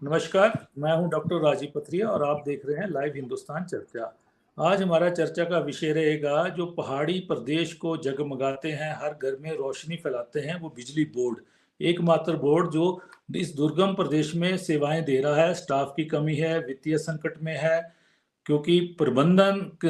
नमस्कार, मैं हूं डॉक्टर राजीव पथरिया और आप देख रहे हैं लाइव हिंदुस्तान चर्चा। आज हमारा चर्चा का विषय रहेगा जो पहाड़ी प्रदेश को जगमगाते हैं, हर घर में रोशनी फैलाते हैं, वो बिजली बोर्ड। एकमात्र बोर्ड जो इस दुर्गम प्रदेश में सेवाएं दे रहा है। स्टाफ की कमी है, वित्तीय संकट में है, क्योंकि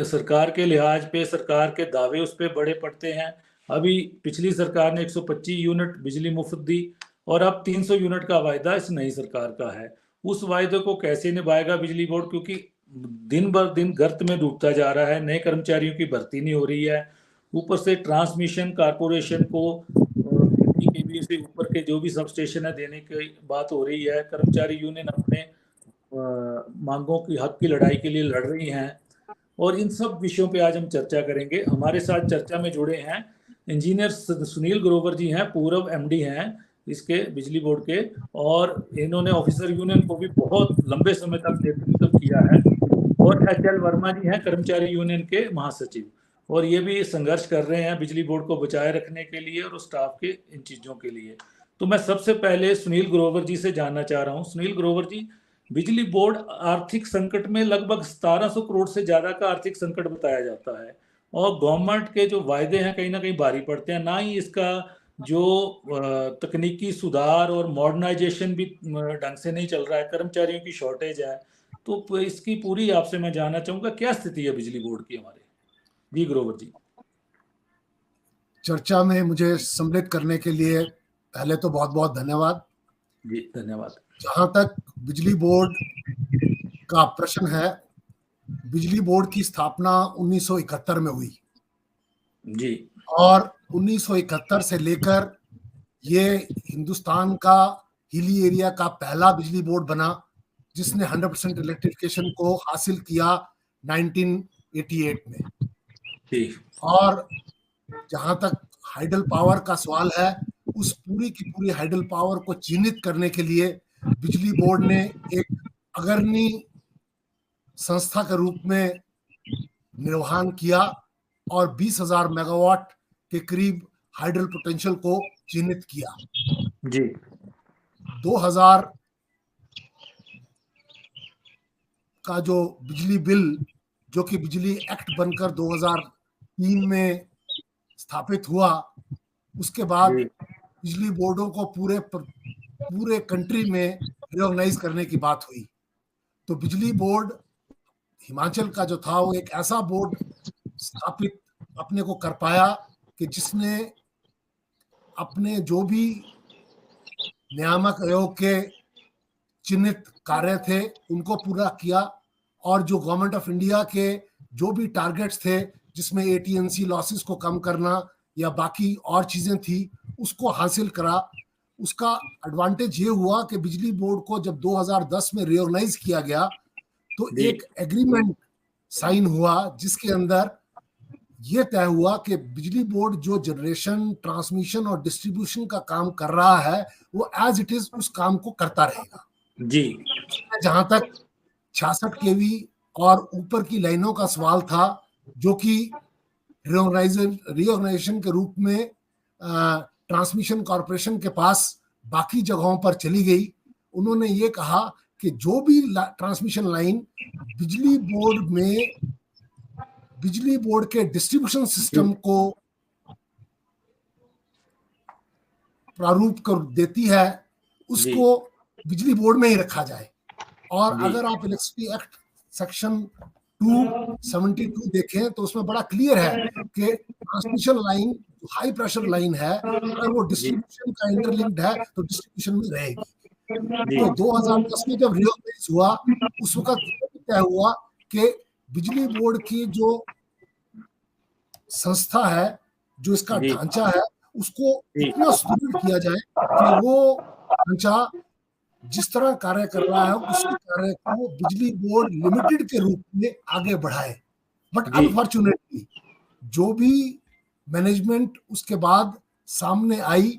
सरकार के लिहाज पे सरकार के दावे उस पे बड़े पड़ते हैं। अभी पिछली सरकार ने 125 यूनिट बिजली मुफ्त दी और अब 300 यूनिट का वायदा इस नई सरकार का है। उस वायदे को कैसे निभाएगा बिजली बोर्ड, क्योंकि दिन बर दिन गर्त में डूबता जा रहा है, नए कर्मचारियों की भर्ती नहीं हो रही है। ऊपर से ट्रांसमिशन कॉरपोरेशन को 50 केवी से ऊपर के जो भी सब स्टेशन है देने की बात हो रही है। कर्मचारी यूनियन अपने मांगों की हक की लड़ाई के लिए लड़ रही हैं और इन सब विषयों पे आज हम चर्चा करेंगे। हमारे साथ चर्चा में जुड़े हैं इंजीनियर सुनील ग्रोवर जी, हैं पूर्व एमडी हैं इसके बिजली बोर्ड के, और इन्होंने ऑफिसर यूनियन को भी बहुत लंबे समय तक नेतृत्व किया है। और एच.एल. वर्मा जी हैं कर्मचारी यूनियन के महासचिव, और ये भी संघर्ष कर रहे हैं बिजली बोर्ड को बचाए रखने के लिए और स्टाफ के इन चीज़ों के लिए। तो मैं सबसे पहले सुनील ग्रोवर जी से जानना चाह रहा हूँ। सुनील ग्रोवर जी, बिजली बोर्ड आर्थिक संकट में लगभग 1700 करोड़ से ज्यादा का आर्थिक संकट बताया जाता है, और गवर्नमेंट के जो वायदे हैं कहीं ना कहीं भारी पड़ते हैं। ना ही इसका जो तकनीकी सुधार और मॉडर्नाइजेशन भी ढंग से नहीं चल रहा है, कर्मचारियों की शॉर्टेज है। तो इसकी पूरी आपसे मैं जानना चाहूंगा क्या स्थिति है बिजली बोर्ड की हमारे। जी ग्रोवर जी। चर्चा में मुझे सम्मिलित करने के लिए पहले तो बहुत बहुत धन्यवाद। जी धन्यवाद। जहां तक बिजली बोर्ड का प्रश्न है, बिजली बोर्ड की स्थापना 1971 में हुई जी। और 1971 से लेकर ये हिंदुस्तान का हिली एरिया का पहला बिजली बोर्ड बना जिसने 100% इलेक्ट्रिफिकेशन को हासिल किया 1988 में। जी। और जहां तक हाइडल पावर का सवाल है, उस पूरी की पूरी हाइडल पावर को चिन्हित करने के लिए बिजली बोर्ड ने एक अग्रणी संस्था के रूप में निर्वहन किया और 20,000 मेगावाट के करीब हाइडल पोटेंशियल को चिन्हित किया। जी। 2000 का जो बिजली बिल, जो कि बिजली एक्ट बनकर 2003 में स्थापित हुआ, उसके बाद बिजली बोर्डों को पूरे कंट्री में रिकॉग्नाइज करने की बात हुई। तो बिजली बोर्ड हिमाचल का जो था वो एक ऐसा बोर्ड स्थापित अपने को कर पाया कि जिसने अपने जो भी नियामक आयोग के चिन्हित कार्य थे उनको पूरा किया, और जो गवर्नमेंट ऑफ इंडिया के जो भी टारगेट्स थे, जिसमें एटीएनसी लॉसेस को कम करना या बाकी और चीजें थी, उसको हासिल करा। उसका एडवांटेज ये हुआ कि बिजली बोर्ड को जब 2010 में रिकॉग्नाइज किया गया तो एक एग्रीमेंट साइन हुआ जिसके अंदर यह तय हुआ कि बिजली बोर्ड जो जनरेशन, ट्रांसमिशन और डिस्ट्रीब्यूशन का काम कर रहा है वो एज इट इज उस काम को करता रहेगा। जी। जहां तक 66 केवी और ऊपर की लाइनों का सवाल था, जो कि रिकॉग्नाइजेशन के रूप में ट्रांसमिशन कॉर्पोरेशन के पास बाकी जगहों पर चली गई, उन्होंने ये कहा कि जो भी ट्रांसमिशन लाइन बिजली बोर्ड के डिस्ट्रीब्यूशन सिस्टम को प्रारूप कर देती है, उसको बिजली बोर्ड में ही रखा जाए। और अगर आप इलेक्ट्रिसिटी एक्ट सेक्शन 272 देखें तो उसमें बड़ा क्लियर है कि transmission line, high pressure line है, अगर वो डिस्ट्रीब्यूशन का इंटरलिंक्ड है तो डिस्ट्रीब्यूशन में रहेगी। तो 2010 में जब रिकॉग्नाइज हुआ, उस वक्त क्या हुआ कि बिजली बोर्ड की जो संस्था है, जो इसका ढांचा है, उसको इतना सुदृढ़ किया जाए कि वो ढांचा जिस तरह कार्य कर रहा है उसी कार्य को बिजली बोर्ड लिमिटेड के रूप में आगे बढ़ाए। बट अनफॉर्चुनेटली जो भी मैनेजमेंट उसके बाद सामने आई,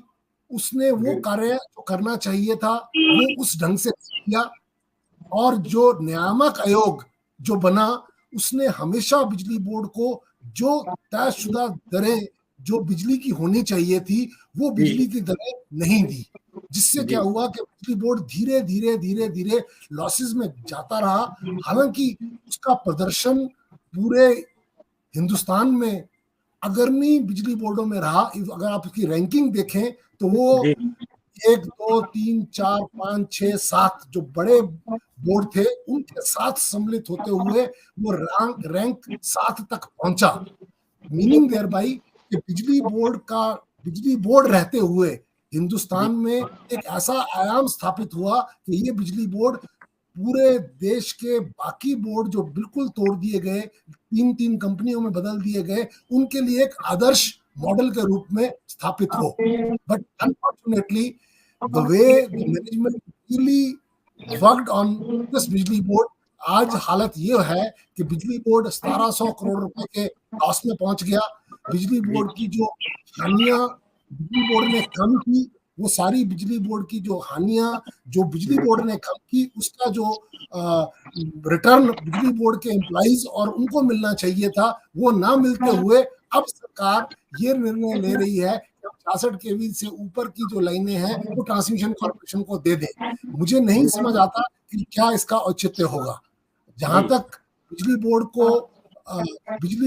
उसने वो कार्य जो करना चाहिए था वो उस ढंग से किया, और जो नियामक आयोग जो बना उसने हमेशा बिजली बोर्ड को जो तयशुदा दरें जो बिजली की होनी चाहिए थी वो बिजली की दरें नहीं दी, जिससे क्या हुआ कि बिजली बोर्ड धीरे धीरे धीरे धीरे लॉसेस में जाता रहा। हालांकि उसका प्रदर्शन पूरे हिंदुस्तान में अग्रणी बिजली बोर्डों में रहा। अगर आप उसकी रैंकिंग देखें तो वो 1, 2, 3, 4, 5, 6, 7 जो बड़े बोर्ड थे उनके साथ सम्मिलित होते हुए वो रैंक 7 तक पहुंचा। मीनिंग देयर बाई कि बिजली बोर्ड रहते हुए हिंदुस्तान में एक ऐसा आयाम स्थापित हुआ कि ये बिजली बोर्ड पूरे देश के बाकी बोर्ड जो बिल्कुल तोड़ दिए गए, 3-3 कंपनियों में बदल दिए गए, उनके लिए एक आदर्श मॉडल के रूप में स्थापित हो। But unfortunately the way the management really worked on this बिजली बोर्ड, आज हालत ये है कि बिजली बोर्ड 1700 करोड़ रुपए के लॉस में पहुंच गया। बिजली बोर्ड की जो हानियां बिजली बोर्ड ने कम की, वो सारी बिजली बोर्ड की जो हानियां जो बिजली बोर्ड ने कम की, उसका जो रिटर्न बिजली बोर्ड के एम्प्लॉइज और उनको मिलना चाहिए था, वो ना मिलते हुए अब सरकार ये निर्णय ले रही है 66 केवी से ऊपर की जो लाइनें हैं वो ट्रांसमिशन कॉर्पोरेशन को दे दें। मुझे नहीं समझ आता कि क्या इसका औचित्य होगा। जहां तक बिजली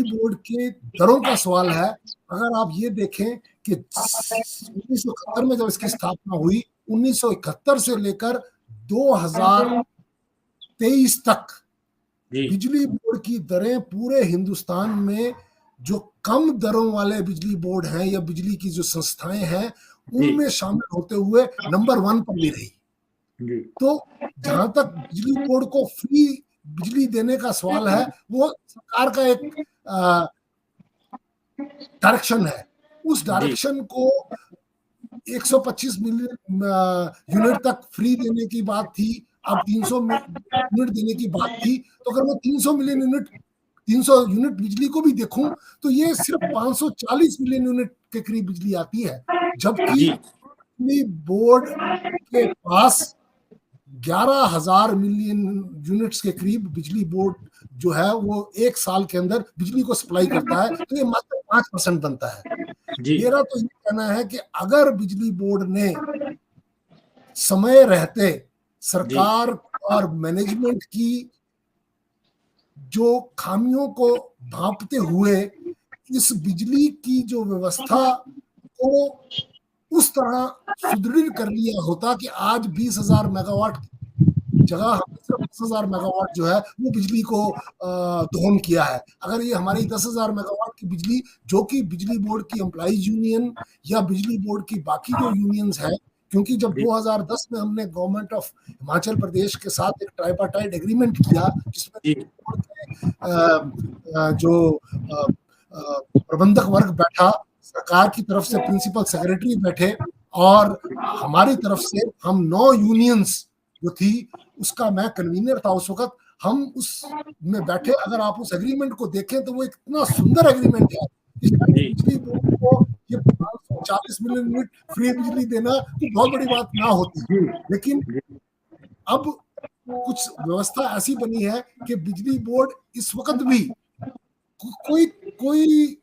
बोर्ड के दरों का सवाल है, अगर आप ये देखें कि 1971 में जब इसकी स्थापना हुई, 1971 से लेकर 2023 तक बिजली बोर्ड की दरें पूरे हिंदुस्तान में जो कम दरों वाले बिजली बोर्ड हैं या बिजली की जो संस्थाएं हैं उनमें शामिल होते हुए नंबर 1 पर भी रही। तो जहां तक बिजली बोर्ड को फ्री बिजली देने का सवाल है, वो सरकार का एक डायरेक्शन है। उस डायरेक्शन को 125 मिलियन यूनिट तक फ्री देने की बात थी, अब 300 यूनिट देने की बात थी। तो अगर मैं 300 यूनिट बिजली को भी देखूं तो ये सिर्फ 540 मिलियन यूनिट के करीब बिजली आती है, जबकि बोर्ड के पास 11,000 मिलियन यूनिट्स के करीब बिजली बोर्ड जो है वो एक साल के अंदर बिजली को सप्लाई करता है। तो ये मात्र 5% बनता है। मेरा तो ये कहना है कि अगर बिजली बोर्ड ने समय रहते सरकार और मैनेजमेंट की जो खामियों को भांपते हुए इस बिजली की जो व्यवस्था को उस तरह सुदृढ़ कर लिया होता कि आज 20,000 मेगावाट जगह हमने सिर्फ 10,000 मेगावाट जो है वो बिजली को दोहन किया है। अगर ये हमारी 10,000 मेगावाट की बिजली, जो कि बिजली बोर्ड की एम्प्लॉइज यूनियन या बिजली बोर्ड की बाकी जो यूनियंस हैं, क्योंकि जब 2010 में हमने गवर्नमेंट ऑफ हिमाचल प्रदेश के साथ एक ट्राइपार्टाइट एग्रीमेंट किया जिसमें जो प्रबंधक वर्ग बैठा, सरकार की तरफ से प्रिंसिपल सेक्रेटरी बैठे और हमारी तरफ से हम 9 यूनियंस जो थी उसका मैं कन्वीनर था उस वक्त, हम उसमें बैठे। अगर आप उस एग्रीमेंट को देखें तो वो इतना सुंदर एग्रीमेंट है। बिजली बोर्ड को ये 540 मिलियन यूनिट फ्री बिजली देना तो बहुत बड़ी बात ना होती, लेकिन अब कुछ व्यवस्था ऐसी बनी है कि बिजली बोर्ड इस वक्त भी कोई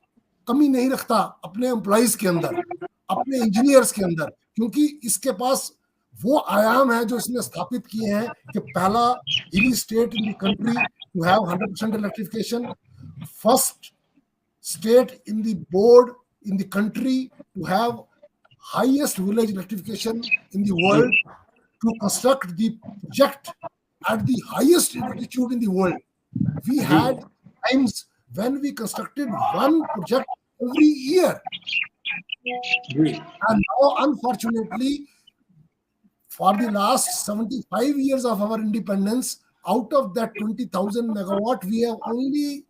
कमी नहीं रखता अपने एम्प्लॉइज के अंदर, अपने इंजीनियर्स के अंदर, क्योंकि इसके पास वो आयाम है जो इसने स्थापित किए हैं कि पहला hilly state in the country to have 100% electrification, first state in the board in the country to have highest village electrification in the world, to construct the project at the highest altitude in the world. We had times when we constructed one project every year, and now unfortunately for the last 75 years of our independence, out of that 20,000 megawatt we have only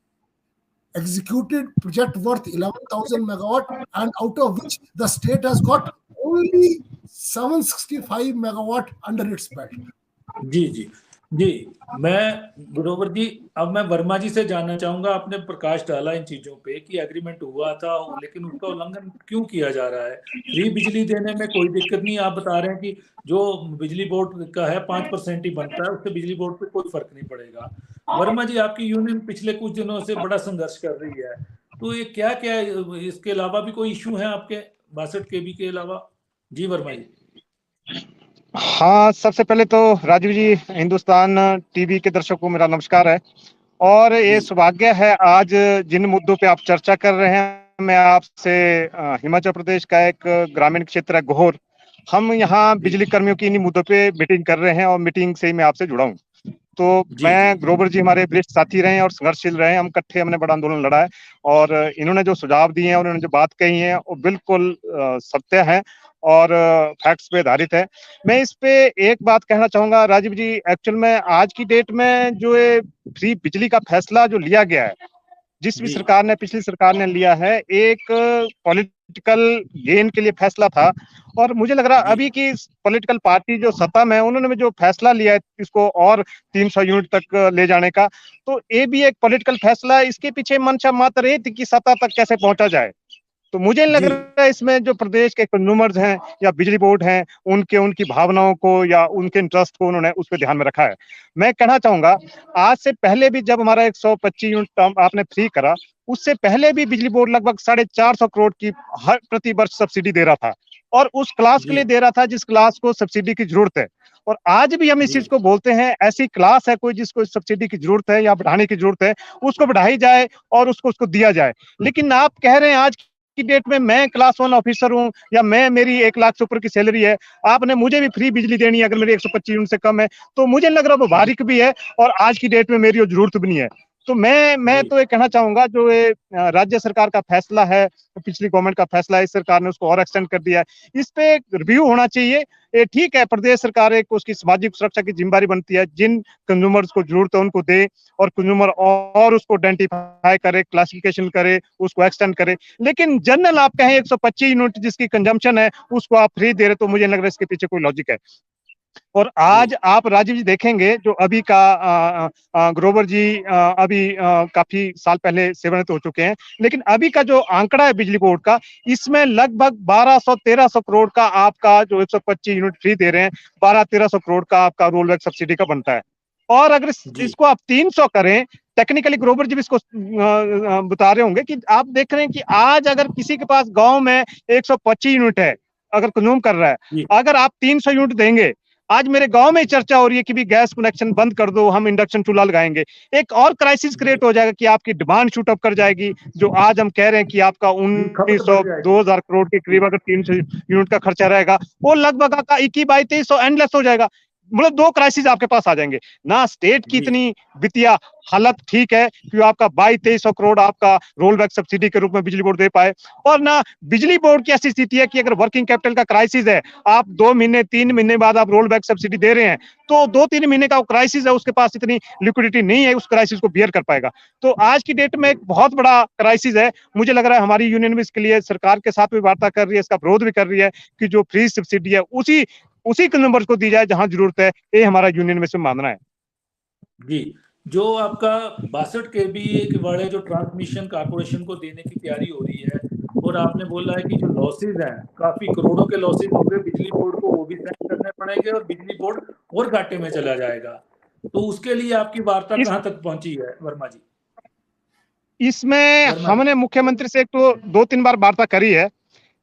executed project worth 11,000 megawatt, and out of which the state has got only 765 megawatt under its belt. जी, मैं गुरोवर जी, अब मैं वर्मा जी से जानना चाहूंगा। आपने प्रकाश डाला इन चीजों पे कि एग्रीमेंट हुआ था लेकिन उसका उल्लंघन क्यों किया जा रहा है। फ्री बिजली देने में कोई दिक्कत नहीं, आप बता रहे हैं कि जो बिजली बोर्ड का है 5% ही बनता है, उससे बिजली बोर्ड पे कोई फर्क नहीं पड़ेगा। वर्मा जी, आपकी यूनियन पिछले कुछ दिनों से बड़ा संघर्ष कर रही है, तो ये क्या क्या इसके अलावा भी कोई इश्यू है आपके 62 केवी के अलावा? जी वर्मा जी। हाँ, सबसे पहले तो राजीव जी, हिंदुस्तान टीवी के दर्शकों को मेरा नमस्कार है। और ये जी सौभाग्य है, आज जिन मुद्दों पे आप चर्चा कर रहे हैं, मैं आपसे हिमाचल प्रदेश का एक ग्रामीण क्षेत्र है घोर, हम यहाँ जी बिजली कर्मियों की इन्हीं मुद्दों पे मीटिंग कर रहे हैं और मीटिंग से ही मैं आपसे जुड़ा हूँ। तो जी जी मैं, ग्रोवर जी हमारे वरिष्ठ साथी रहे हैं और संघर्षशील रहे हैं, हम इकट्ठे हमने बड़ा आंदोलन लड़ा है। और इन्होंने जो सुझाव दिए हैं और इन्होंने जो बात कही है वो बिल्कुल सत्य है और फैक्ट्स पे आधारित है। मैं इस पे एक बात कहना चाहूंगा राजीव जी, एक्चुअल में आज की डेट में जो ये फ्री बिजली का फैसला जो लिया गया है, जिस भी जी सरकार ने, पिछली सरकार ने लिया है, एक पॉलिटिकल गेन के लिए फैसला था। और मुझे लग रहा है जी अभी की पॉलिटिकल पार्टी जो सत्ता में है, उन्होंने जो फैसला लिया है इसको और 300 यूनिट तक ले जाने का, तो ये भी एक पॉलिटिकल फैसला है। इसके पीछे मंशा मात्र ये थी कि सत्ता तक कैसे पहुंचा जाए। तो मुझे नहीं लग जी रहा है इसमें जो प्रदेश के कंज्यूमर्स हैं या बिजली बोर्ड हैं, उनके, उनकी भावनाओं को या उनके इंटरेस्ट को उन्होंने उस पर ध्यान में रखा है। मैं कहना चाहूंगा, आज से पहले भी जब हमारा 125 यूनिट आपने फ्री करा, उससे पहले भी बिजली बोर्ड लगभग 450 करोड़ की हर प्रति वर्ष सब्सिडी दे रहा था, और उस क्लास के जी लिए दे रहा था जिस क्लास को सब्सिडी की जरूरत है। और आज भी हम इस जी चीज को बोलते हैं, ऐसी क्लास है कोई जिसको सब्सिडी की जरूरत है या बढ़ाने की जरूरत है, उसको बढ़ाई जाए और उसको उसको दिया जाए। लेकिन आप कह रहे हैं आज की डेट में मैं क्लास 1 ऑफिसर हूं या मैं, मेरी 1 लाख से ऊपर की सैलरी है, आपने मुझे भी फ्री बिजली देनी है अगर मेरी 125 यूनिट से कम है, तो मुझे लग रहा है वो बारीक भी है और आज की डेट में मेरी वो जरूरत भी नहीं है। तो मैं जी तो ये कहना चाहूंगा, जो ये राज्य सरकार का फैसला है, पिछली गवर्नमेंट का फैसला है, इस सरकार ने उसको और एक्सटेंड कर दिया है, इस पे रिव्यू होना चाहिए। ये ठीक है, प्रदेश सरकार एक उसकी सामाजिक सुरक्षा की जिम्मेदारी बनती है, जिन कंज्यूमर्स को जरूरत है उनको दे, और कंज्यूमर और उसको आइडेंटिफाई करे, क्लासिफिकेशन करे, उसको एक्सटेंड करे। लेकिन जनरल आप कहें 125 यूनिट जिसकी कंजम्पशन है उसको आप फ्री दे रहे, तो मुझे लग रहा है इसके पीछे कोई लॉजिक है। और जी आज आप राजीव जी देखेंगे, जो अभी का ग्रोवर जी अभी काफी साल पहले सेवानिवृत्त हो चुके हैं, लेकिन अभी का जो आंकड़ा है बिजली बोर्ड का, इसमें लगभग 1200-1300 करोड़ का आपका जो 125 यूनिट फ्री दे रहे हैं, 1200-1300 करोड़ का आपका रोल बैक सब्सिडी का बनता है। और अगर जी इसको आप 300 करें, टेक्निकली ग्रोवर जी भी इसको बता रहे होंगे कि आप देख रहे हैं कि आज अगर किसी के पास गांव में 125 यूनिट है, अगर कंज्यूम कर रहा है, जी अगर आप 300 यूनिट देंगे, आज मेरे गांव में चर्चा हो रही है कि भी गैस कनेक्शन बंद कर दो, हम इंडक्शन चूल्हा लगाएंगे, एक और क्राइसिस क्रिएट हो जाएगा कि आपकी डिमांड शूट अप कर जाएगी। जो आज हम कह रहे हैं कि आपका जी खपत 1900 बढ़ जाएगी। 2000 करोड़ के करीब अगर 300 यूनिट का खर्चा रहेगा, वो लगभग आपका 21-2200 एंडलेस हो जाएगा। मतलब दो क्राइसिस आपके पास आ जाएंगे ना। स्टेट की जी इतनी वित्तीय हालत ठीक है कि आपका 2200-2300 करोड़ आपका रोल बैक सब्सिडी के रूप में बिजली बोर्ड दे पाए, और ना बिजली बोर्ड की ऐसी स्थिति है कि अगर वर्किंग कैपिटल का क्राइसिस है, आप 2 महीने 3 महीने बाद आप रोल बैक सब्सिडी दे रहे हैं, तो 2-3 महीने का क्राइसिस है, उसके पास इतनी लिक्विडिटी नहीं है, उस क्राइसिस को बियर कर पाएगा। तो आज की डेट में एक बहुत बड़ा क्राइसिस है। मुझे लग रहा है हमारी यूनियन भी इसके लिए सरकार के साथ भी वार्ता कर रही है, इसका विरोध भी कर रही है कि जो फ्री सब्सिडी है उसी उसी नंबर को दी जाए जहां जरूरत है। ये हमारा यूनियन में से मानना है। जी जो आपका 62 केवीए के वाले जो ट्रांसमिशन कॉर्पोरेशन को देने की तैयारी हो रही है, और आपने बोला है कि जो लॉसेज हैं काफी करोड़ों के लॉसेज होंगे बिजली बोर्ड को, वो भी सहन करने पड़ेंगे और बिजली बोर्ड और घाटे में चला जाएगा। तो उसके लिए आपकी वार्ता इस कहाँ तक पहुंची है वर्मा जी? इसमें वर्मा जी हमने मुख्यमंत्री से एक तो 2-3 बार वार्ता करी है,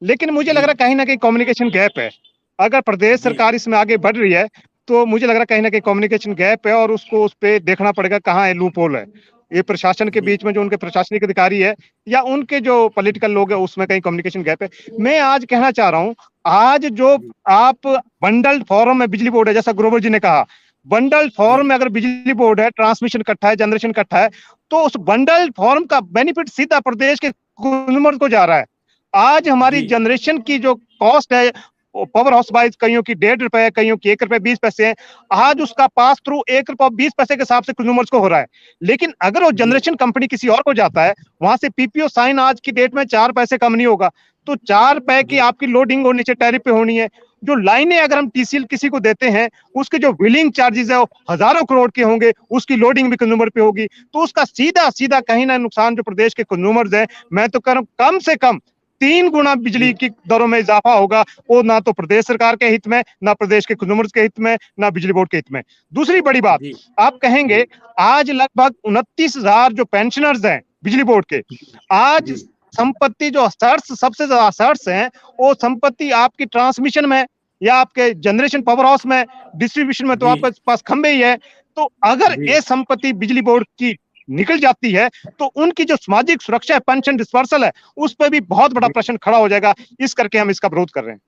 लेकिन मुझे लग जी रहा है कहीं ना कहीं कम्युनिकेशन गैप है। अगर प्रदेश जी सरकार इसमें आगे बढ़ रही है, तो मुझे लग रहा है कहीं ना कहीं कम्युनिकेशन गैप है, और उसको उस पर देखना पड़ेगा कहाँ है लूप होल है। ये प्रशासन के जी बीच में जो उनके प्रशासनिक अधिकारी है या उनके जो पॉलिटिकल लोग है, उसमें कहीं कम्युनिकेशन गैप है। मैं आज कहना चाह रहा हूँ, आज जो जी आप बंडल्ड फॉर्म में बिजली बोर्ड है, जैसा ग्रोवर जी ने कहा, बंडल्ड जी फॉर्म में अगर बिजली बोर्ड है, ट्रांसमिशन इकट्ठा है, जनरेशन इकट्ठा है, तो उस बंडल्ड फॉर्म का बेनिफिट सीधा प्रदेश के कंज्यूमर को जा रहा है। आज हमारी जी जनरेशन की जो कॉस्ट है, पावर हाउस वाइज कईयों की 1.5 रुपए है, कईयों की 1 रुपए 20 पैसे है, आज उसका पास थ्रू 1 रुपया 20 पैसे के हिसाब से कंज्यूमर्स को हो रहा है। लेकिन अगर वो जी जनरेशन कंपनी किसी और को जाता है, वहां से पीपीओ साइन आज की डेट में 4 पैसे कम नहीं होगा। तो 4 रुपए की जी आपकी लोडिंग और नीचे टैरिफ पे होनी है। जो लाइनें अगर हम टीसीएल किसी को देते हैं, उसके जो बिलिंग चार्जेस है वो हजारों करोड़ के होंगे, उसकी लोडिंग भी कंज्यूमर पे होगी, तो उसका सीधा सीधा कहीं ना नुकसान जो प्रदेश के कंज्यूमर्स है। मैं तो कह रहा हूं कम से कम 3 गुना बिजली जी की दरों में इजाफा होगा। वो ना तो प्रदेश सरकार के हित में, ना प्रदेश के कंज्यूमर्स के हित में, ना बिजली बोर्ड के हित में। दूसरी बड़ी बात, जी आप कहेंगे आज लगभग 29,000 जो पेंशनर्स हैं बिजली बोर्ड के, आज जी संपत्ति जो असर्ट्स, सबसे ज्यादा असर्ट्स हैं, वो संपत्ति आपकी ट्रांसमिशन में, या आपके जनरेशन पावर हाउस में, डिस्ट्रीब्यूशन में तो जी आपके पास खंभे ही है। तो अगर जी ये संपत्ति बिजली बोर्ड की निकल जाती है तो उनकी जो सामाजिक सुरक्षा है, पेंशन डिस्पर्सल है, उस पर भी बहुत बड़ा जी प्रश्न खड़ा हो जाएगा। इस करके हम इसका विरोध कर रहे हैं।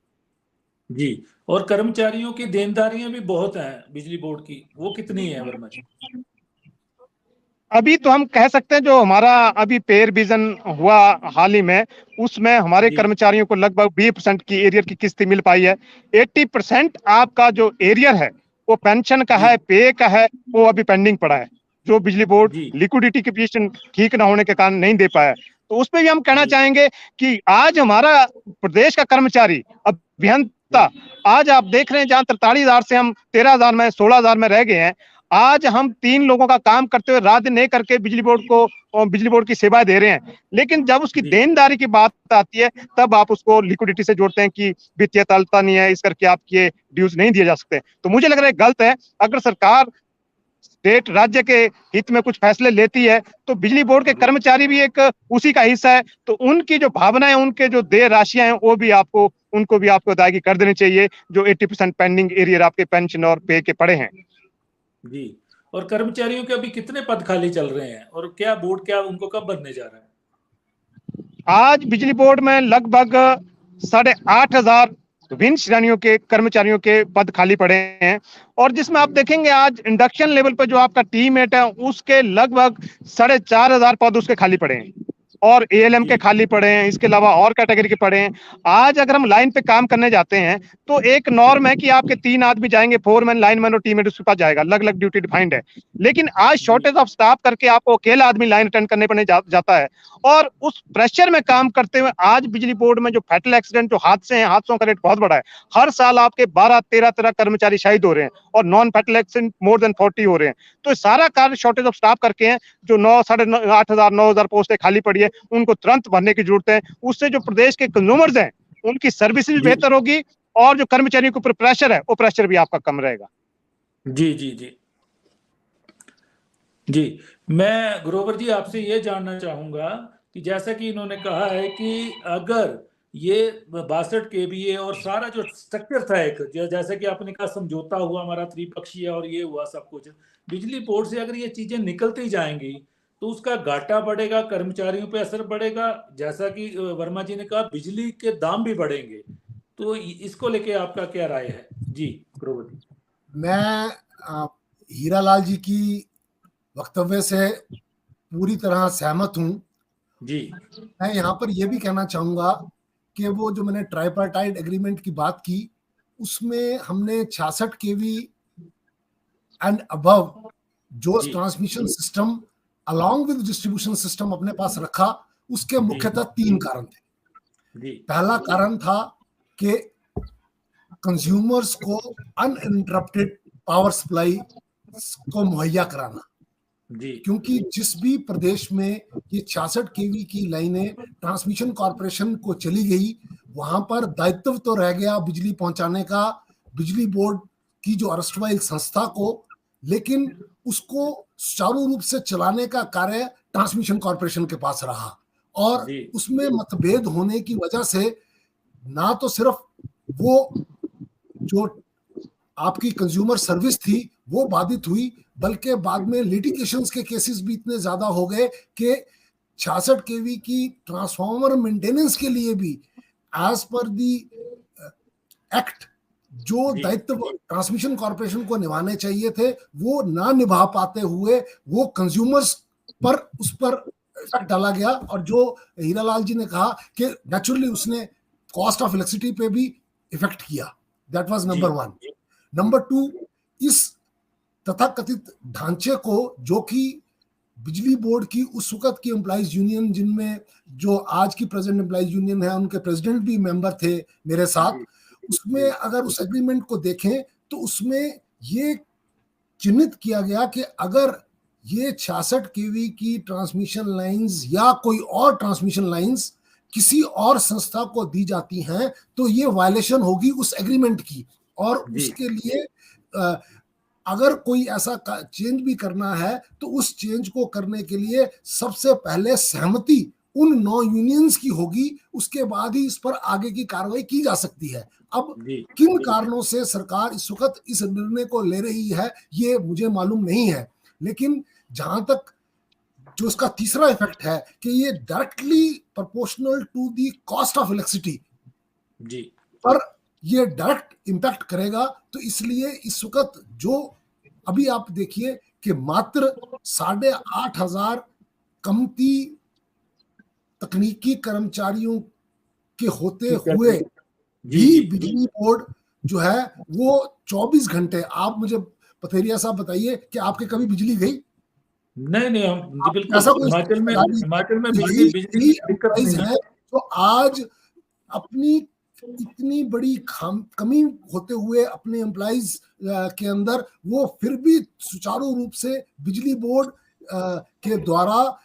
जी। और कर्मचारियों की देनदारियां भी बहुत हैं बिजली बोर्ड की, वो कितनी है वर्मा जी? अभी तो हम कह सकते हैं जो हमारा अभी पे रिवीजन हुआ हाल ही में, उसमें हमारे जी कर्मचारियों को लगभग 20% की एरियर की किस्ती मिल पाई है। 80% आपका जो एरियर है वो पेंशन का जी है, पे का है, वो अभी पेंडिंग पड़ा है, जो बिजली बोर्ड जी लिक्विडिटी की पोजीशन ठीक ना होने के कारण नहीं दे पाया। तो उस पर भी हम कहना जी चाहेंगे कि आज हमारा प्रदेश का कर्मचारी अभियंता, आज आप देख रहे हैं जहां 43,000 से हम 13,000 में 16,000 में रह गए हैं। आज हम 3 लोगों का काम करते हुए रात दिन नहीं करके बिजली बोर्ड को और बिजली बोर्ड की सेवाएं दे रहे हैं, लेकिन जब उसकी जी देनदारी की बात आती है तब आप उसको लिक्विडिटी से जोड़ते हैं कि वित्तीय तरलता नहीं है, इस करके आपके ड्यूज नहीं दिए जा सकते। तो मुझे लग रहा है गलत है। अगर सरकार स्टेट राज्य के हित में कुछ फैसले लेती है तो बिजली बोर्ड के जी कर्मचारी भी एक उसी का हिस्सा है, तो उनकी जो भावनाएं, उनके जो देय राशियां हैं, वो भी आपको उनको भी आपको अदायगी कर देनी चाहिए, जो 80% पेंडिंग एरियर आपके पेंशन और पे के पड़े हैं। जी। और कर्मचारियों के अभी कितने पद खाली चल रहे हैं और क्या बोर्ड क्या उनको कब बनने जा रहा है? आज बिजली बोर्ड में लगभग 8,500 विभिन्न श्रेणियों के कर्मचारियों के पद खाली पड़े हैं, और जिसमें आप देखेंगे आज इंडक्शन लेवल पर जो आपका टीममेट है उसके लगभग 4,500 पद उसके खाली पड़े हैं, और एएलएम के जी खाली पड़े हैं, इसके अलावा और कैटेगरी के पड़े हैं। आज अगर हम लाइन पे काम करने जाते हैं तो एक नॉर्म है कि आपके 3 आदमी जाएंगे, फोरमैन, लाइनमैन और टीममेट उसके पास जाएगा, अलग अलग ड्यूटी डिफाइंड है। लेकिन आज जी शॉर्टेज ऑफ स्टाफ करके आपको अकेला आदमी लाइन अटेंड करने पड़ने जाता है, और उस प्रेशर में काम करते हुए आज बिजली बोर्ड में जो फैटल एक्सीडेंट, जो हादसे हैं, हादसों का रेट बहुत बड़ा है। हर साल आपके 12-13 कर्मचारी शहीद हो रहे हैं और non fatal accident more than 40 हो रहे हैं। तो सारा कार्य शॉर्टेज ऑफ स्टाफ करके हैं। जो 8,000 9,000 पोस्टें खाली पड़ी है उनको तुरंत भरने की जरूरत है। उससे जो प्रदेश के कंज्यूमर्स हैं उनकी सर्विस भी जी बेहतर होगी, और जो कर्मचारियों के ऊपर प्रेशर है वो प्रेशर भी आपका कम रहेगा। जी जी जी जी। मैं ग्रोवर जी आपसे ये जानना चाहूंगा कि जैसा कि इन्होंने कहा है कि अगर ये 62 केवीए और सारा जो स्ट्रक्चर था, एक जैसा कि आपने कहा समझौता हुआ हमारा त्रिपक्षीय और ये हुआ सब कुछ, बिजली बोर्ड से अगर ये चीजें निकलती जाएंगी तो उसका घाटा बढ़ेगा, कर्मचारियों पे असर पड़ेगा, जैसा कि वर्मा जी ने कहा बिजली के दाम भी बढ़ेंगे। तो इसको लेके आपका क्या राय है? जी ग्रोवर जी। मैं हीरालाल जी की वक्तव्य से पूरी तरह सहमत हूं। जी मैं यहाँ पर यह भी कहना चाहूंगा कि वो जो मैंने ट्राइपार्टाइट एग्रीमेंट की बात की, उसमें हमने 66 केवी एंड अबव जो जी transmission system along with distribution system अपने पास रखा। उसके जी मुख्यतः 3 कारण थे। जी पहला कारण था कि कंज्यूमर्स को अनइंटरप्टेड पावर सप्लाई को मुहैया कराना, जी क्योंकि जिस भी प्रदेश में ये 66 केवी की लाइनें ट्रांसमिशन कॉरपोरेशन को चली गई, वहां पर दायित्व तो रह गया बिजली पहुंचाने का बिजली बोर्ड की जो अरस्तवाइल संस्था को, लेकिन उसको सुचारू रूप से चलाने का कार्य ट्रांसमिशन कॉरपोरेशन के पास रहा। और जी उसमें मतभेद होने की वजह से ना तो सिर्फ वो जो आपकी कंज्यूमर सर्विस थी वो बाधित हुई, बल्कि बाद में लिटिगेशंस के केसेस भी इतने ज्यादा हो गए कि 66 केवी की ट्रांसफार्मर मेंटेनेंस के लिए भी एज पर दी एक्ट जो जी दायित्व ट्रांसमिशन कॉर्पोरेशन को निभाने चाहिए थे वो ना निभा पाते हुए वो कंज्यूमर्स पर उस पर इफेक्ट डाला गया। और जो हीरालाल जी ने कहा कि नेचुरली उसने कॉस्ट ऑफ इलेक्ट्रिसिटी पे भी इफेक्ट किया। That was number 1। नंबर 2, इस तथाकथित ढांचे को जो कि बिजली बोर्ड की उस वक्त की एम्प्लॉइज यूनियन, जिनमें जो आज की प्रेजेंट एम्प्लॉइज यूनियन है उनके प्रेसिडेंट भी मेंबर थे मेरे साथ, उसमें अगर उस एग्रीमेंट को देखें तो उसमें ये चिन्हित किया गया कि अगर ये 66 केवी की ट्रांसमिशन लाइंस या कोई और ट्रांसमिशन लाइंस किसी और संस्था को दी जाती हैं तो ये वायलेशन होगी उस एग्रीमेंट की। और उसके लिए अगर कोई ऐसा चेंज भी करना है तो उस चेंज को करने के लिए सबसे पहले सहमति उन 9 यूनियंस की होगी, उसके बाद ही इस पर आगे की कार्रवाई की जा सकती है। अब किन कारणों से सरकार इस वक्त इस निर्णय को ले रही है ये मुझे मालूम नहीं है, लेकिन जहां तक जो इसका तीसरा इफेक्ट है कि ये directly proportional to the cost of electricity जी पर ये डायरेक्ट इम्पैक्ट करेगा। तो इसलिए इस वक्त जो अभी आप देखिए कि मात्र 8,500 कमती तकनीकी कर्मचारियों के होते हुए भी बिजली बोर्ड जो है वो 24 घंटे, आप मुझे पथेरिया साहब बताइए कि आपके कभी बिजली गई? नहीं हम बिल्कुल हिमाचल में बिजली दिक्कत नहीं है। तो आज अपनी इतनी बड़ी कमी होते हुए अपने एम्प्लॉइज के अंदर वो फिर भी सुचारू रूप से बिजली बोर्ड के द्वारा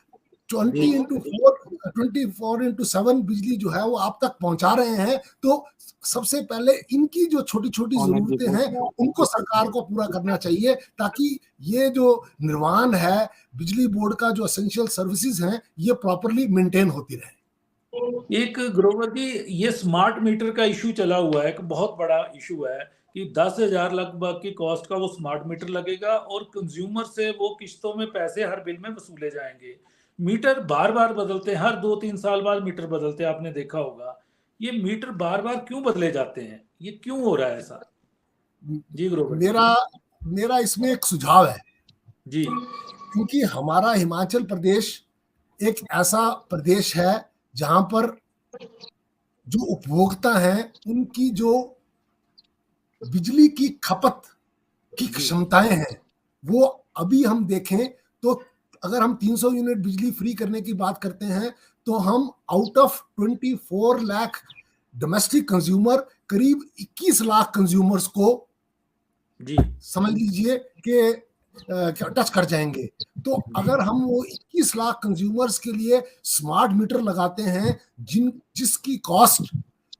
24/7 बिजली जो है वो आप तक पहुंचा रहे हैं। तो सबसे पहले इनकी जो छोटी छोटी जरूरतें हैं उनको सरकार को पूरा करना चाहिए, ताकि ये जो निर्वहन है बिजली बोर्ड का, जो एसेंशियल सर्विसेज हैं, ये प्रॉपरली मेंटेन होती रहे। एक ग्रोवर जी, ये स्मार्ट मीटर का इशू चला हुआ है, एक बहुत बड़ा इशू है कि 10,000 लगभग की कॉस्ट का वो स्मार्ट मीटर लगेगा और कंज्यूमर से वो किश्तों में पैसे हर बिल में वसूले जाएंगे। मीटर बार बार बदलते हैं, हर 2-3 साल बाद मीटर बदलते हैं, आपने देखा होगा। ये मीटर बार बार क्यों बदले जाते हैं, ये क्यों हो रहा है ऐसा? जी ग्रोवर, मेरा इसमें एक सुझाव है जी, क्योंकि हमारा हिमाचल प्रदेश एक ऐसा प्रदेश है जहां पर जो उपभोक्ता हैं उनकी जो बिजली की खपत की क्षमताएं हैं वो अभी हम देखें तो अगर हम 300 यूनिट बिजली फ्री करने की बात करते हैं तो हम out of 24 lakh domestic consumer करीब 21 लाख कंज्यूमर्स को जी समझ लीजिए कि टच कर जाएंगे। तो अगर हम वो 21 लाख कंज्यूमर्स के लिए स्मार्ट मीटर लगाते हैं जिसकी कॉस्ट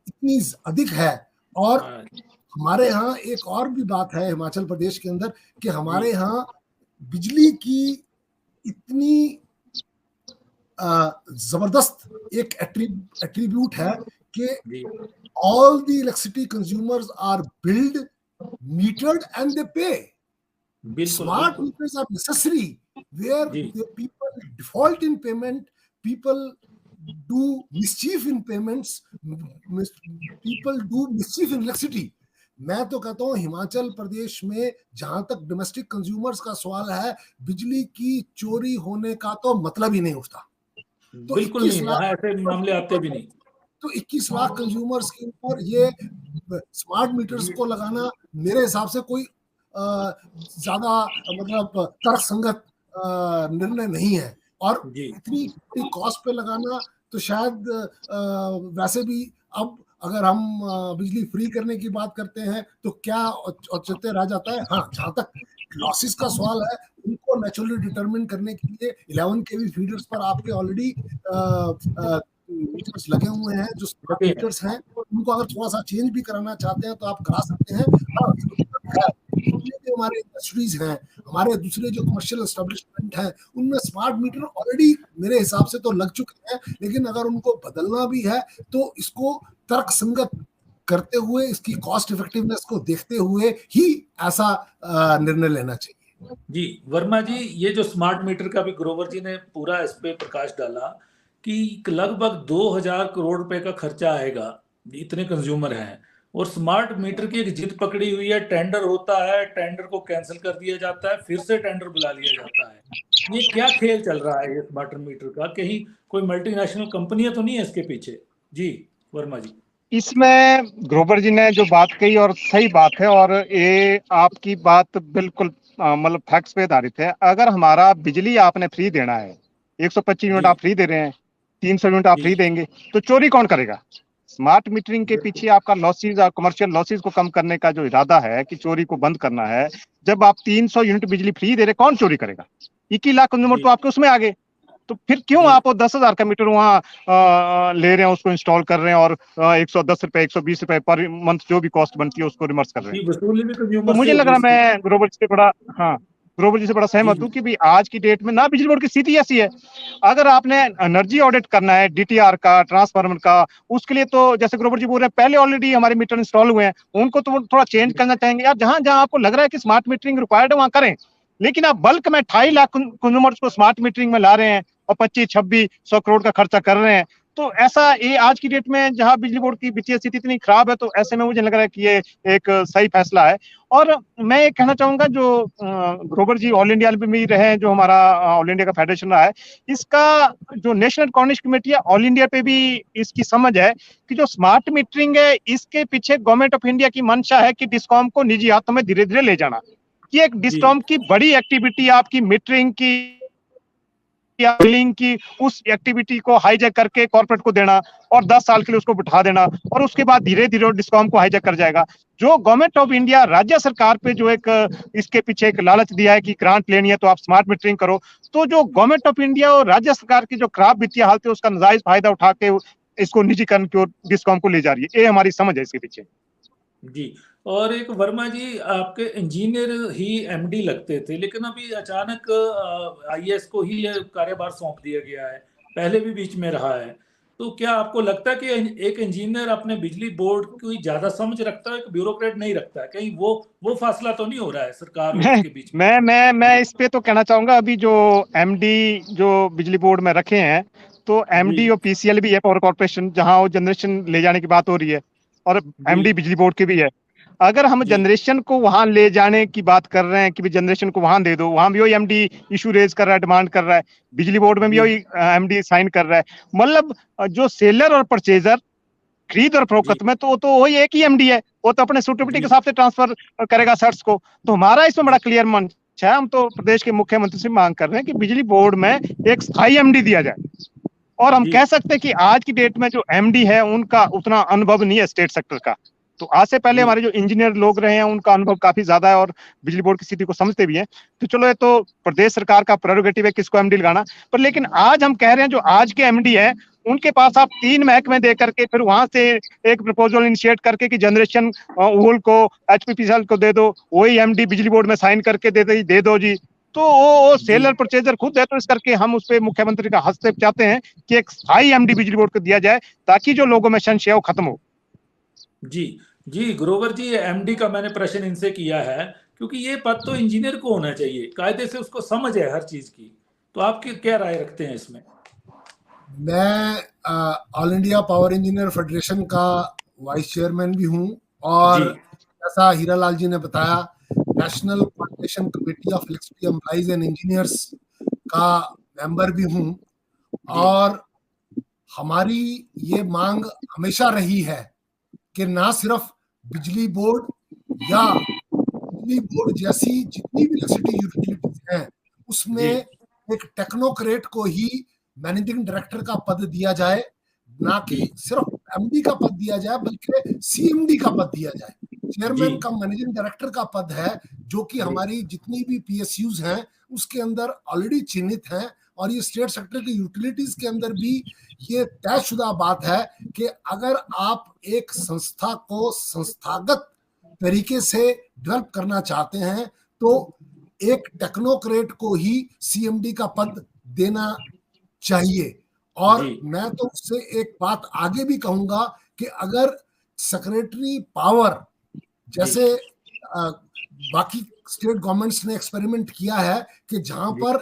इतनी अधिक है, और हमारे यहाँ एक और भी बात है हिमाचल प्रदेश के अंदर कि हमारे यहाँ बिजली की इतनी जबरदस्त एक एट्रीब्यूट है कि all the electricity consumers are billed metered and they pay. Smart meters are necessary where the people default in payment, people do mischief in payments, people do mischief in electricity. मैं तो कहता हूँ हिमाचल प्रदेश में जहां तक domestic consumers का सवाल है, बिजली की चोरी होने का तो मतलब ही नहीं उठता। तो बिल्कुल नहीं, ऐसे मामले आते भी नहीं। तो 21 लाख कंज्यूमर्स के ऊपर ये स्मार्ट मीटर्स को लगाना मेरे हिसाब से कोई ज्यादा मतलब तर्कसंगत निर्णय नहीं है। और इतनी कॉस्ट पे लगाना तो शायद वैसे भी अब अगर हम बिजली फ्री करने की बात करते हैं तो क्या औचित्य रह जाता है। हाँ, जहां तक लॉसेस का सवाल है उनको नेचुरली डिटरमिन करने के लिए 11 kV फीडर्स पर आपके ऑलरेडी मीटर्स लगे हुए हैं। जो स्मार्ट मीटर्स हैं उनको अगर थोड़ा सा चेंज भी कराना चाहते हैं तो आप करा सकते हैं। हमारे इंडस्ट्रीज हैं, हमारे दूसरे जो कमर्शियल एस्टेब्लिशमेंट हैं, उनमें स्मार्ट मीटर ऑलरेडी मेरे हिसाब से तो लग चुके हैं, लेकिन अगर उनको बदलना भी है तो इसको तर्कसंगत करते हुए, इसकी कॉस्ट इफेक्टिवनेस को देखते हुए ही ऐसा निर्णय लेना चाहिए। जी वर्मा जी, ये जो स्मार्ट मीटर का भी ग्रोवर जी ने पूरा इस पे प्रकाश डाला कि लगभग 2,000 करोड़ रुपए का खर्चा आएगा, इतने कंज्यूमर हैं, और स्मार्ट मीटर की एक जिद पकड़ी हुई है। टेंडर होता है, टेंडर को कैंसिल कर दिया जाता है, फिर से टेंडर बुला लिया जाता है। ये क्या खेल चल रहा है ये स्मार्ट मीटर का? कहीं कोई मल्टीनेशनल कंपनियां तो नहीं है इसके पीछे? जी वर्मा जी, इसमें ग्रोवर जी ने जो बात कही और सही बात है, और ये आपकी बात बिल्कुल मतलब फैक्ट्स पे आधारित है। अगर हमारा बिजली आपने फ्री देना है, 125 यूनिट आप फ्री दे रहे हैं, 300 यूनिट आप फ्री देंगे, तो चोरी कौन करेगा? स्मार्ट मीटरिंग के पीछे आपका लॉसेज और कमर्शियल लॉसेज को कम करने का जो इरादा है कि चोरी को बंद करना है। जब आप 300 यूनिट बिजली फ्री दे रहे, कौन चोरी करेगा? 21 लाख कंज्यूमर तो आपके उसमें आ गए, तो फिर क्यों आप 10,000 का मीटर वहां ले रहे हैं, उसको इंस्टॉल कर रहे हैं और 110 रुपए 120 रुपए पर मंथ जो भी कॉस्ट बनती है उसको रिमर्स कर रहे हैं? तो मुझे लग रहा, मैं ग्रोवर से थोड़ा ग्रोवर जी से बड़ा सहमत जी हूँ कि भी आज की डेट में ना बिजली बोर्ड की स्थिति ऐसी है। अगर आपने एनर्जी ऑडिट करना है डीटीआर का, ट्रांसफार्मर का, उसके लिए तो जैसे ग्रोवर जी बोल रहे हैं पहले ऑलरेडी हमारे मीटर इंस्टॉल हुए हैं, उनको तो वो थोड़ा चेंज करना चाहेंगे यार। जहां जहां आपको लग रहा है कि स्मार्ट मीटरिंग रिक्वायर्ड है वहां करें, लेकिन आप बल्क में 2.5 लाख कंज्यूमर्स को स्मार्ट मीटरिंग में ला रहे हैं और 25-26 करोड़ का खर्चा कर रहे हैं। तो ऐसा ये आज की डेट में जहां बिजली बोर्ड की वित्तीय स्थिति इतनी खराब है, तो ऐसे में मुझे लग रहा है कि ये एक सही फैसला है। और मैं ये कहना चाहूंगा जो ग्रोवर जी ऑल इंडिया में भी रहे हैं, जो हमारा ऑल इंडिया का फेडरेशन रहा है, इसका जो नेशनल कॉर्निश कमेटी है ऑल इंडिया पे भी इसकी समझ है कि जो स्मार्ट मीटरिंग है इसके पीछे गवर्नमेंट ऑफ इंडिया की मंशा है कि डिस्कॉम को निजी हाथों में धीरे धीरे ले जाना। कि एक जी डिस्कॉम की बड़ी एक्टिविटी आपकी मीटरिंग की या बिलिंग की, उस एक्टिविटी को हाईजैक करके कॉर्पोरेट को देना और 10 साल के लिए उसको बिठा देना, और उसके बाद धीरे धीरे डिस्कॉम को हाईजैक कर जाएगा। जो गवर्नमेंट ऑफ इंडिया राज्य सरकार पे जो एक इसके पीछे एक लालच दिया है कि ग्रांट लेनी है तो आप स्मार्ट मीटरिंग करो, तो जो गवर्नमेंट ऑफ इंडिया और राज्य सरकार की जो खराब वित्तीय हालत है उसका नाजायज फायदा उठा के इसको निजीकरण की ओर डिस्कॉम को ले जा रही है। ये हमारी समझ है इसके पीछे। जी। और एक वर्मा जी, आपके इंजीनियर ही एमडी लगते थे, लेकिन अभी अचानक आईएएस को ही ये कार्यभार सौंप दिया गया है, पहले भी बीच में रहा है। तो क्या आपको लगता है कि एक इंजीनियर अपने बिजली बोर्ड की ज्यादा समझ रखता है, एक ब्यूरोक्रेट नहीं रखता है? कहीं वो फासला तो नहीं हो रहा है सरकार और मैं उसके बीच में? मैं इस पे तो कहना चाहूंगा, अभी जो एमडी जो बिजली बोर्ड में रखे हैं, तो जी एमडी और पीसीएल भी है, पावर कॉर्पोरेशन, जहां वो जनरेशन ले जाने की बात हो रही है, और जी एमडी बिजली बोर्ड की भी है। अगर हम जी जनरेशन को वहां ले जाने की बात कर रहे हैं कि भी जनरेशन को वहां दे दो, वहां भी वही एमडी इशू रेज कर रहा है, डिमांड कर रहा है, बिजली बोर्ड में भी जी वही एमडी साइन कर रहा है। मतलब जो सेलर और परचेजर, खरीद और जी फरोख्त में, तो वही एक ही एमडी है, वो तो अपने सुटेबिलिटी के जी हिसाब से ट्रांसफर करेगा सर्ट्स को। तो हमारा इसमें बड़ा क्लियर मंच है, हम तो प्रदेश के मुख्यमंत्री से मांग कर रहे हैं कि बिजली बोर्ड में एक स्थायी एमडी दिया जाए। और हम जी कह सकते हैं कि आज की डेट में जो एमडी है उनका उतना अनुभव नहीं है स्टेट सेक्टर का। तो आज से पहले जी हमारे जो इंजीनियर लोग रहे हैं उनका अनुभव काफी ज्यादा है और बिजली बोर्ड की स्थिति को समझते भी हैं। तो चलो, ये तो प्रदेश सरकार का प्रेरोगेटिव है किसको एमडी लगाना, पर लेकिन आज हम कह रहे हैं जो आज के एमडी है उनके पास आप 3 महकमे दे करके फिर वहां से एक प्रपोजल इनिशिएट करके कि जनरेशन ऊल को एचपीपीसीएल को दे दो, वही एमडी बिजली बोर्ड में साइन करके दे दो जी। तो वो जी सेलर परचेजर खुद है, तो इस करके हम उस पे मुख्यमंत्री का हस्तक्षेप चाहते हैं कि एक स्थायी एमडी बिजली बोर्ड को दिया जाए, ताकि जो लोगों में संशय है वो खत्म हो। जी जी ग्रोवर जी, एमडी का मैंने प्रश्न इनसे किया है क्योंकि ये पद तो इंजीनियर को होना चाहिए, कायदे से उसको समझ है हर चीज की। तो आपकी क्या राय रखते हैं इसमें? मैं all India power engineer federation का वाइस चेयरमैन भी हूं, और जी जैसा हीरालाल जी ने बताया, national coordination committee of electricity employees and engineers का मेंबर भी हूं। जी और हमारी ये मांग हमेशा रही है कि ना सिर्फ बिजली बोर्ड या बिजली बोर्ड जैसी जितनी भी इलेक्ट्रिसिटी यूटिलिटीज हैं उसमें जी एक टेक्नोक्रेट को ही मैनेजिंग डायरेक्टर का पद दिया जाए, ना कि जी सिर्फ एमडी का पद दिया जाए, बल्कि सीएमडी का पद दिया जाए। जी चेयरमैन का मैनेजिंग डायरेक्टर का पद है, जो कि जी हमारी जितनी भी पीएसयूज हैं उसके अंदर ऑलरेडी चिन्हित हैं, और ये स्टेट सेक्टर की यूटिलिटीज के अंदर भी ये तयशुदा बात है कि अगर आप एक संस्था को संस्थागत तरीके से डेवलप करना चाहते हैं तो एक टेक्नोक्रेट को ही सीएमडी का पद देना चाहिए। और जी मैं तो उससे एक बात आगे भी कहूंगा कि अगर सेक्रेटरी पावर, जी जैसे बाकी स्टेट गवर्नमेंट्स ने एक्सपेरिमेंट किया है कि जहां जी पर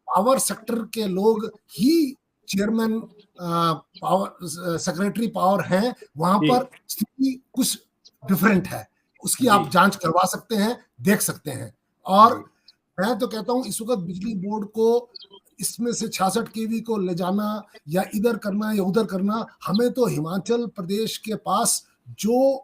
पावर सेक्टर के लोग ही चेयरमैन पावर सेक्रेटरी पावर हैं, वहां जी पर स्थिति कुछ डिफरेंट है। उसकी जी आप जांच करवा सकते हैं, देख सकते हैं। और जी मैं तो कहता हूं इस वक्त बिजली बोर्ड को इसमें से 66 केवी को ले जाना या इधर करना या उधर करना, हमें तो हिमाचल प्रदेश के पास जो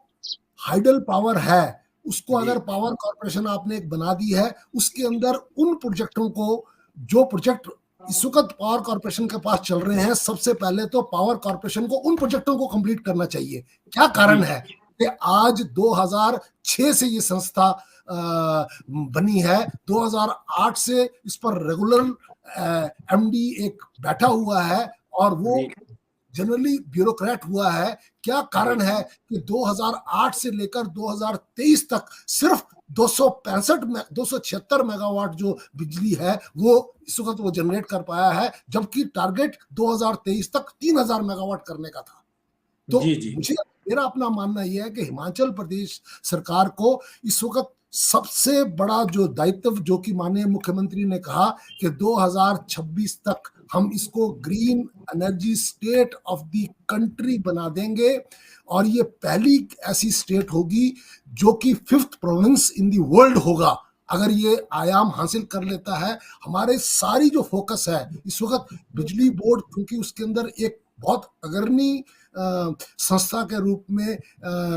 हाइडल पावर है उसको जी अगर पावर कॉर्पोरेशन आपने एक बना दी है, उसके अंदर उन प्रोजेक्टों को, जो प्रोजेक्ट इस वक्त पावर कॉर्पोरेशन के पास चल रहे हैं, सबसे पहले तो पावर कॉर्पोरेशन को उन प्रोजेक्टों को कंप्लीट करना चाहिए। क्या कारण जी है कि आज 2006 से ये संस्था बनी है, 2008 से इस पर रेगुलर एमडी एक बैठा हुआ है और वो जी जनरली ब्यूरोक्रेट हुआ है। क्या कारण है कि 2008 से लेकर 2023 तक सिर्फ 276 मेगावाट जो बिजली है वो इस वक्त वो जनरेट कर पाया है, जबकि टारगेट 2023 तक 3000 मेगावाट करने का था। तो मेरा अपना मानना यह है कि हिमाचल प्रदेश सरकार को इस वक्त सबसे बड़ा जो दायित्व, जो कि माननीय मुख्यमंत्री ने कहा कि 2026 तक हम इसको green energy state of the country बना देंगे, और ये पहली ऐसी स्टेट होगी जो कि 5th province in the world होगा अगर ये आयाम हासिल कर लेता है। हमारे सारी जो फोकस है इस वक्त बिजली बोर्ड, क्योंकि उसके अंदर एक बहुत अग्रणी संस्था के रूप में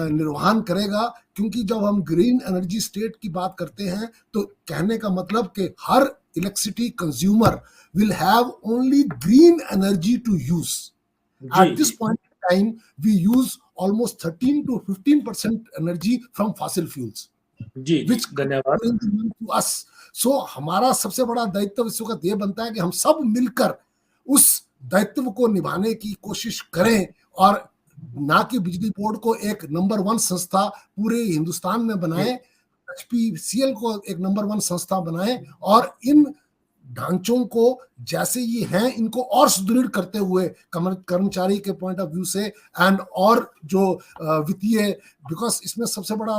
निर्वहन करेगा, क्योंकि जब हम ग्रीन एनर्जी स्टेट की बात करते हैं तो कहने का मतलब कि हर electricity consumer will have only green energy to use. At this point in time, we use almost 13 to 15% energy from fossil fuels. which धन्यवाद to us. So हमारा सबसे बड़ा दायित्व इस वक्त ये बनता है कि हम सब मिलकर उस दायित्व को निभाने की कोशिश करें, और ना कि बिजली बोर्ड को एक नंबर 1 संस्था पूरे हिंदुस्तान में बनाएं, HPCL को एक नंबर 1 संस्था बनाएं, और इन ढांचों को जैसे ये हैं इनको और सुदृढ़ करते हुए कर्मचारी के पॉइंट ऑफ व्यू से एंड और जो वित्तीय, बिकॉज इसमें सबसे बड़ा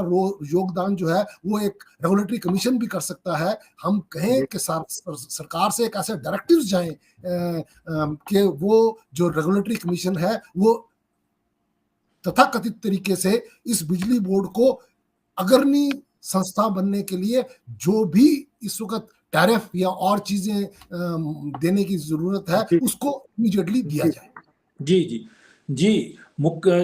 योगदान जो है वो एक रेगुलेटरी कमीशन भी कर सकता है। हम कहें कि सरकार से एक ऐसे डायरेक्टिव्स जाएं कि वो जो रेगुलेटरी कमीशन है वो तथाकथित तरीके से इस बिजली बोर्ड को अग्रणी संस्था बनने के लिए जो भी इस वक्त टैरिफ या और चीजें देने की जरूरत है उसको इमीडिएटली दिया जाए। जी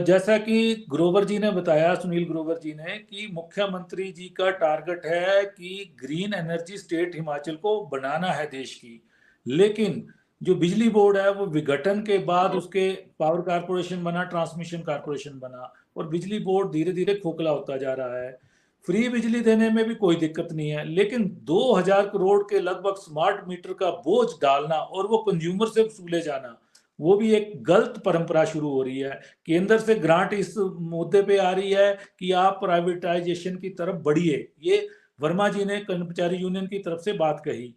जैसा कि ग्रोवर जी ने बताया, सुनील ग्रोवर जी ने, कि मुख्यमंत्री जी का टारगेट है कि ग्रीन एनर्जी स्टेट हिमाचल को बनाना है देश की, लेकिन जो बिजली बोर्ड है वो विघटन के बाद उसके पावर कारपोरेशन बना, ट्रांसमिशन कारपोरेशन बना, और बिजली बोर्ड धीरे धीरे खोखला होता जा रहा है। फ्री बिजली देने में भी कोई दिक्कत नहीं है, लेकिन 2000 करोड़ के लगभग स्मार्ट मीटर का बोझ डालना और वो कंज्यूमर से वसूले जाना, वो भी एक गलत परंपरा शुरू हो रही है। केंद्र से ग्रांट इस मुद्दे पे आ रही है कि आप प्राइवेटाइजेशन की तरफ बढ़िए, ये वर्मा जी ने कर्मचारी यूनियन की तरफ से बात कही।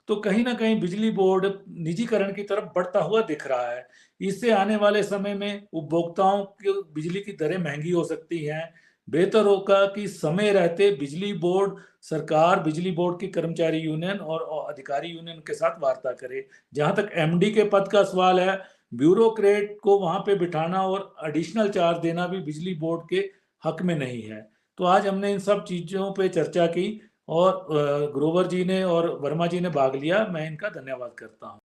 तो कहीं ना कहीं बिजली बोर्ड निजीकरण की तरफ बढ़ता हुआ दिख रहा है। इससे आने वाले समय में उपभोक्ताओं की बिजली की दरें महंगी हो सकती हैं। बेहतर होगा कि समय रहते बिजली बोर्ड, सरकार बिजली बोर्ड की कर्मचारी यूनियन और अधिकारी यूनियन के साथ वार्ता करे। जहां तक एमडी के पद का सवाल है, ब्यूरोक्रेट को वहां पे बिठाना और एडिशनल चार्ज देना भी बिजली बोर्ड के हक में नहीं है। तो आज हमने इन सब चीजों पे चर्चा की और ग्रोवर जी ने और वर्मा जी ने भाग लिया। मैं इनका धन्यवाद करता हूँ।